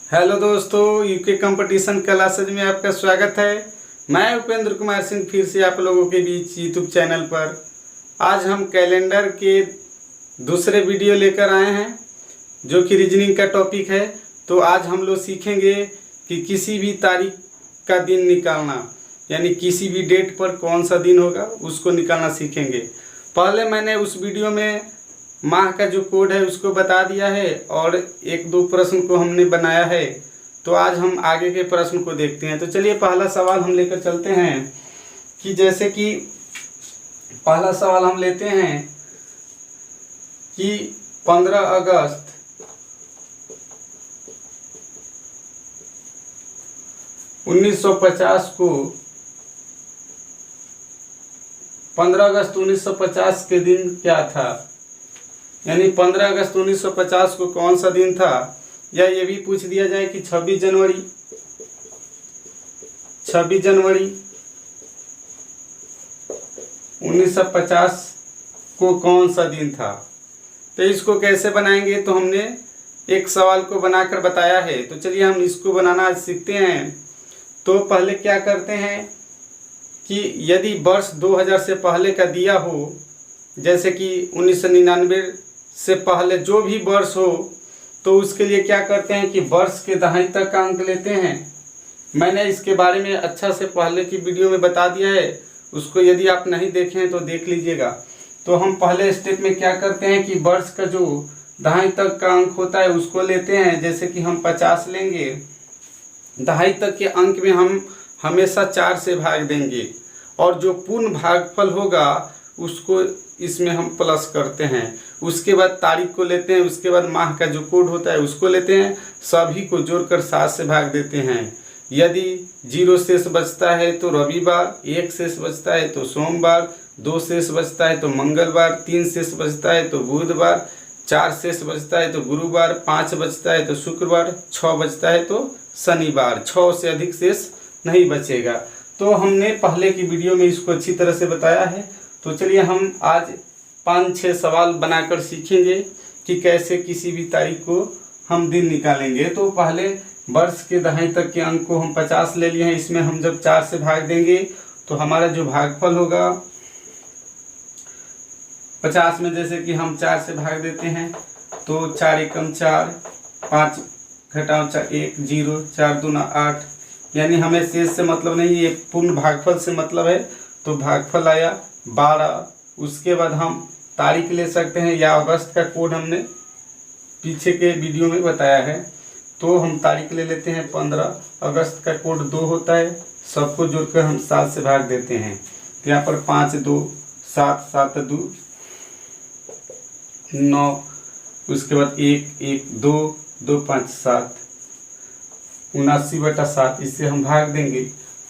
Hello दोस्तों, UK competition classes में आपका स्वागत है। मैं उपेंद्र कुमार सिंह फिर से आप लोगों के बीच यूट्यूब चैनल पर आज हम कैलेंडर के दूसरे वीडियो लेकर आए हैं जो कि रीजनिंग का टॉपिक है। तो आज हम लोग सीखेंगे कि किसी भी तारीख का दिन निकालना, यानी किसी भी डेट पर कौन सा दिन होगा उसको निकालना सीखेंगे। पहले मैंने उस वीडियो में माह का जो कोड है उसको बता दिया है और एक दो प्रश्न को हमने बनाया है। तो आज हम आगे के प्रश्न को देखते हैं। तो चलिए पहला सवाल हम लेकर चलते हैं कि जैसे कि पहला सवाल हम लेते हैं कि 15 अगस्त 1950 को 15 अगस्त 1950 के दिन क्या था, यानी 15 अगस्त 1950 को कौन सा दिन था। या ये भी पूछ दिया जाए कि 26 जनवरी 1950 को कौन सा दिन था। तो इसको कैसे बनाएंगे, तो हमने एक सवाल को बनाकर बताया है। तो चलिए हम इसको बनाना आज सीखते हैं। तो पहले क्या करते हैं कि यदि वर्ष 2000 से पहले का दिया हो, जैसे कि 1999 से पहले जो भी वर्ष हो, तो उसके लिए क्या करते हैं कि वर्ष के दहाई तक का अंक लेते हैं। मैंने इसके बारे में अच्छा से पहले की वीडियो में बता दिया है, उसको यदि आप नहीं देखे हैं तो देख लीजिएगा। तो हम पहले स्टेप में क्या करते हैं कि वर्ष का जो दहाई तक का अंक होता है उसको लेते हैं। जैसे कि हम 50 लेंगे, दहाई तक के अंक में हम हमेशा 4 से भाग देंगे और जो पूर्ण भागफल होगा उसको इसमें हम प्लस करते हैं। उसके बाद तारीख को लेते हैं, उसके बाद माह का जो कोड होता है उसको लेते हैं, सभी को जोड़कर 7 से भाग देते हैं। यदि 0 शेष बचता है तो रविवार, 1 शेष बचता है तो सोमवार, 2 शेष बचता है तो मंगलवार, 3 शेष बचता है तो बुधवार, 4 शेष बचता है तो गुरुवार, 5 बचता है तो शुक्रवार, 6 बचता है तो शनिवार। 6 से अधिक शेष नहीं बचेगा। तो हमने पहले की वीडियो में इसको अच्छी तरह से बताया है। तो चलिए हम आज 5-6 सवाल बनाकर सीखेंगे कि कैसे किसी भी तारीख को हम दिन निकालेंगे। तो पहले वर्ष के दहाई तक के अंक को हम 50 ले लिए हैं। इसमें हम जब 4 से भाग देंगे तो हमारा जो भागफल होगा 50 में, जैसे कि हम 4 से भाग देते हैं तो 4 एकम 4, 5 घटाओ 4 1 0, 4 दूना 8, यानी हमें शेष से मतलब नहीं, ये पूर्ण भागफल से मतलब है। तो भागफल आया 12। उसके बाद हम तारीख ले सकते हैं, या अगस्त का कोड हमने पीछे के वीडियो में बताया है। तो हम तारीख ले लेते हैं 15 अगस्त का कोड 2 होता है। सबको जोड़कर हम 7 से भाग देते हैं। तो यहाँ पर 5 2 7 7 2 9, उसके बाद 1 1 2 2 5 7, 79/7 इससे हम भाग देंगे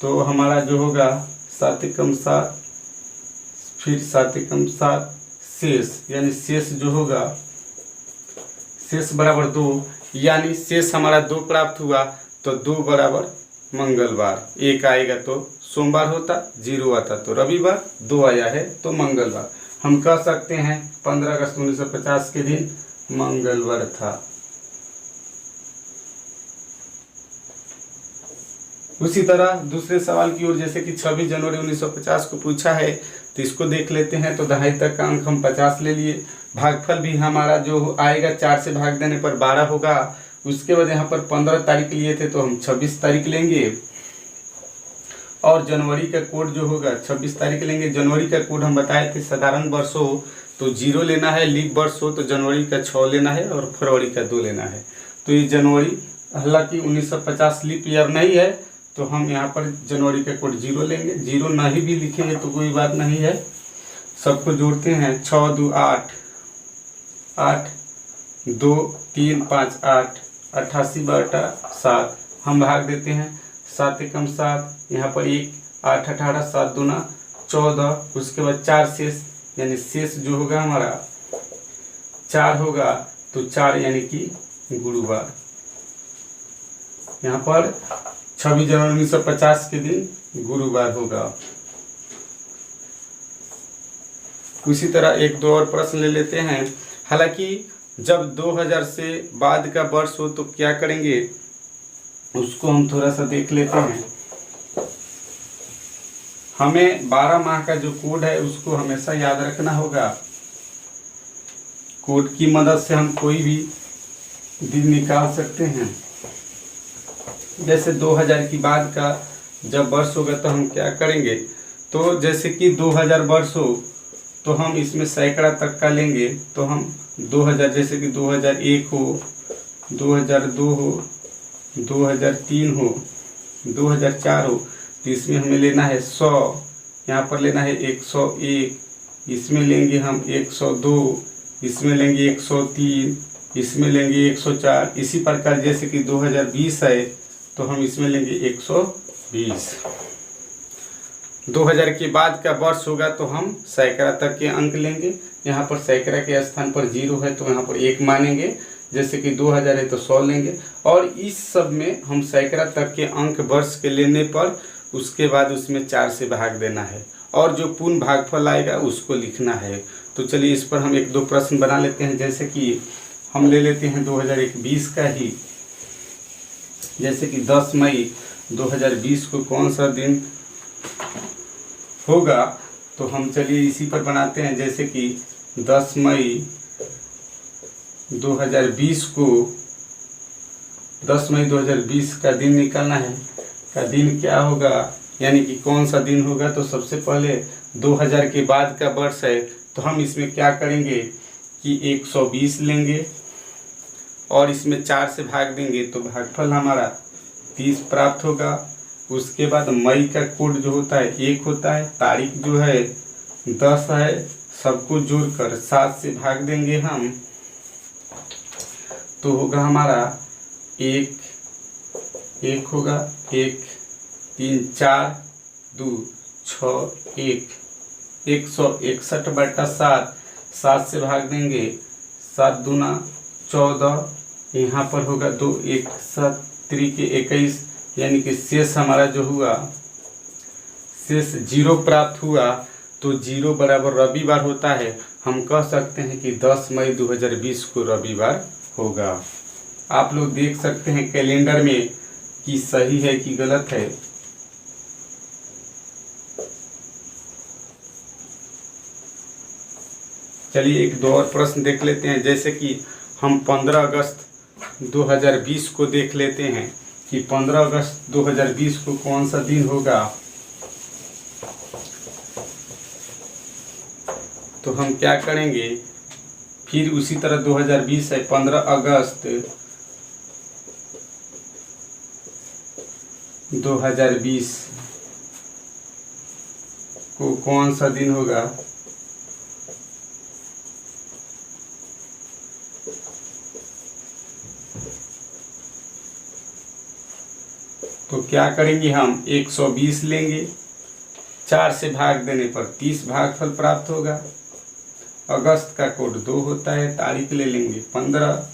तो हमारा जो होगा 7 एकम 7, फिर 7 एकम 7 शेष, यानी शेष जो होगा शेष बराबर 2, यानी शेष हमारा 2 प्राप्त हुआ। तो 2 बराबर मंगलवार, 1 आएगा तो सोमवार होता, 0 आता तो रविवार, 2 आया है तो मंगलवार। हम कह सकते हैं 15 अगस्त 1950 के दिन मंगलवार था। उसी तरह दूसरे सवाल की ओर, जैसे कि 26 जनवरी 1950 को पूछा है, तो इसको देख लेते हैं। तो दहाई तक का अंक हम 50 ले लिए। भागफल भी हमारा जो आएगा 4 से भाग देने पर 12 होगा। उसके बाद यहाँ पर 15 तारीख लिए थे तो हम 26 तारीख लेंगे और जनवरी का कोड जो होगा 26 तारीख लेंगे। जनवरी का कोड हम बताए थे, साधारण वर्ष हो तो 0 लेना है, लीप वर्ष हो तो जनवरी का 6 लेना है और फरवरी का 2 लेना है। तो ये जनवरी, हालांकि 1950 लीप ईयर नहीं है तो हम यहाँ पर जनवरी का कोड 0 लेंगे। 0 नहीं भी लिखेंगे तो कोई बात नहीं है, सबको जोड़ते हैं। 6 2 8 8 2 3 5 8, 88/7 हम भाग देते हैं। 7 एकम 7, यहाँ पर 1 8 18 7 दूना 14, उसके बाद 4 शेष, यानी शेष जो होगा हमारा 4 होगा तो 4 यानी कि गुरुवार। यहाँ पर 26 जनवरी 1950 के दिन गुरुवार होगा। उसी तरह एक दो और प्रश्न ले लेते हैं। हालांकि जब 2000 से बाद का वर्ष हो तो क्या करेंगे उसको हम थोड़ा सा देख लेते हैं। हमें 12 माह का जो कोड है उसको हमेशा याद रखना होगा। कोड की मदद से हम कोई भी दिन निकाल सकते हैं। जैसे 2000 की बाद का जब वर्ष होगा तो हम क्या करेंगे, तो जैसे कि 2000 वर्ष हो तो हम इसमें सैकड़ा तक का लेंगे। तो हम 2000, जैसे कि 2001 हो, 2002 हो, 2003 हो, 2004 हो, तो इसमें हमें लेना है 100, यहाँ पर लेना है 101, इसमें लेंगे हम 102, इसमें लेंगे 103, इसमें लेंगे 104। इसी प्रकार जैसे कि 2020 है तो हम इसमें लेंगे 120। 2000 के बाद का वर्ष होगा तो हम सैकड़ा तक के अंक लेंगे। यहाँ पर सैकड़ा के स्थान पर 0 है तो यहाँ पर 1 मानेंगे। जैसे कि 2000 है तो 100 लेंगे। और इस सब में हम सैकड़ा तक के अंक वर्ष के लेने पर उसके बाद उसमें 4 से भाग देना है और जो पूर्ण भागफल आएगा उसको लिखना है। तो चलिए इस पर हम 1-2 प्रश्न बना लेते हैं। जैसे कि हम ले लेते हैं 2021 का ही। जैसे कि 10 मई 2020 को कौन सा दिन होगा, तो हम चलिए इसी पर बनाते हैं। जैसे कि 10 मई 2020 को 10 मई 2020 का दिन निकालना है। का दिन क्या होगा, यानी कि कौन सा दिन होगा, तो सबसे पहले 2000 के बाद का वर्ष है तो हम इसमें क्या करेंगे कि 120 लेंगे और इसमें 4 से भाग देंगे तो भागफल हमारा 30 प्राप्त होगा। उसके बाद मई का कोड जो होता है 1 होता है, तारीख जो है 10 है, सबको जोड़कर 7 से भाग देंगे हम तो होगा हमारा 1 होगा, 1 3 4 2 6 1 161/7, 7 से भाग देंगे, 7 दूना 14, यहाँ पर होगा 2 1 7 3 के 21, यानी कि शेष हमारा जो हुआ शेष 0 प्राप्त हुआ। तो 0 बराबर रविवार होता है। हम कह सकते हैं कि 10 मई 2020 को रविवार होगा। आप लोग देख सकते हैं कैलेंडर में कि सही है कि गलत है। चलिए 1-2 और प्रश्न देख लेते हैं। जैसे कि हम 15 अगस्त 2020 को देख लेते हैं कि 15 अगस्त 2020 को कौन सा दिन होगा। तो हम क्या करेंगे, फिर उसी तरह 2020 है, 15 अगस्त 2020 को कौन सा दिन होगा। तो क्या करेंगे, हम 120 लेंगे, 4 से भाग देने पर 30 भागफल प्राप्त होगा। अगस्त का कोड 2 होता है, तारीख ले लेंगे 15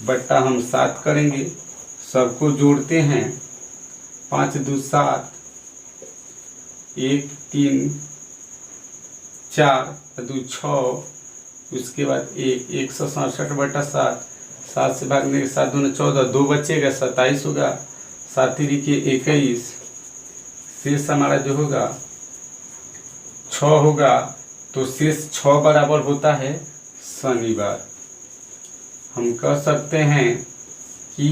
बट्टा हम 7 करेंगे, सबको जोड़ते हैं 5 2 7, 1 3 4 2 6, उसके बाद 167/7, 7 से भागने के 7 दूना 14, 2 बचेगा 27 होगा, 7 3 के 21, शेष हमारा जो होगा 6 होगा। तो शेष 6 बराबर होता है शनिवार। हम कह सकते हैं कि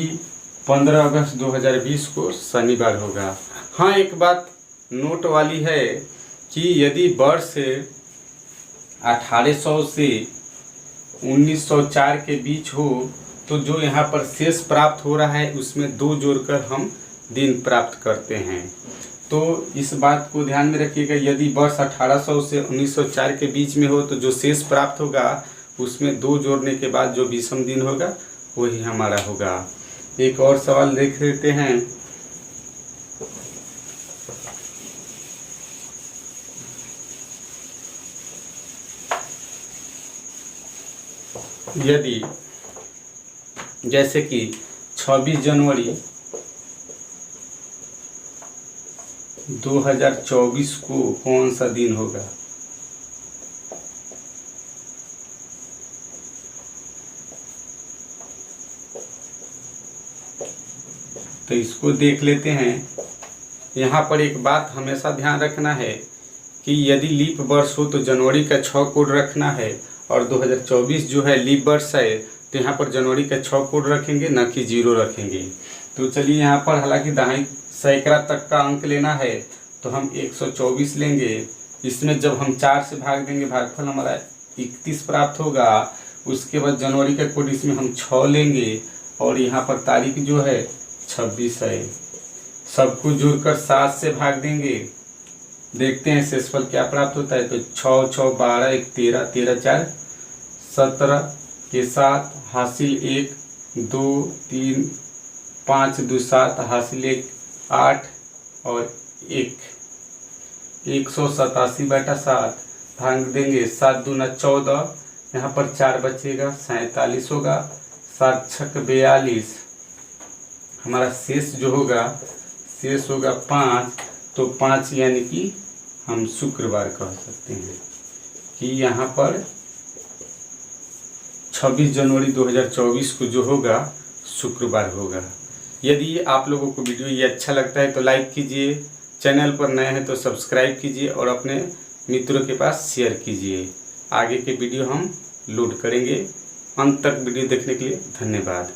15 अगस्त 2020 को शनिवार होगा। हाँ, एक बात नोट वाली है कि यदि वर्ष 1800 से 1904 के बीच हो तो जो यहाँ पर शेष प्राप्त हो रहा है उसमें 2 जोड़कर हम दिन प्राप्त करते हैं। तो इस बात को ध्यान में रखिएगा, यदि वर्ष 1800 से 1904 के बीच में हो तो जो शेष प्राप्त होगा उसमें 2 जोड़ने के बाद जो विषम दिन होगा वही हमारा होगा। एक और सवाल देख लेते हैं। यदि जैसे कि 26 जनवरी 2024 को कौन सा दिन होगा। तो इसको देख लेते हैं। यहाँ पर एक बात हमेशा ध्यान रखना है कि यदि लीप वर्ष हो तो जनवरी का 6 कोड रखना है, और 2024 जो है लीप वर्ष है तो यहाँ पर जनवरी का 6 कोड रखेंगे, न कि 0 रखेंगे। तो चलिए यहाँ पर हालांकि दहाई सैकड़ा तक का अंक लेना है तो हम 124 लेंगे। इसमें जब हम 4 से भाग देंगे भागफल हमारा 31 प्राप्त होगा। उसके बाद जनवरी का कोड इसमें हम 6 लेंगे, और यहाँ पर तारीख जो है 26 है। सबको जोड़कर 7 से भाग देंगे, देखते हैं शेषफल क्या प्राप्त होता है। तो 6 6 12 1 13 13 4 17 के साथ हासिल 1 2 3 5 2 7 हासिल 1 8 और 1 187/7 भाग देंगे। 7 दूना 14, यहाँ पर 4 बचेगा 47 होगा। 7 छक 42, हमारा शेष जो होगा शेष होगा 5। तो 5 यानी कि हम शुक्रवार कह सकते हैं कि यहाँ पर 26 जनवरी 2024 को जो होगा शुक्रवार होगा। यदि आप लोगों को वीडियो ये अच्छा लगता है तो लाइक कीजिए, चैनल पर नए हैं तो सब्सक्राइब कीजिए और अपने मित्रों के पास शेयर कीजिए। आगे के वीडियो हम लोड करेंगे। अंत तक वीडियो देखने के लिए धन्यवाद।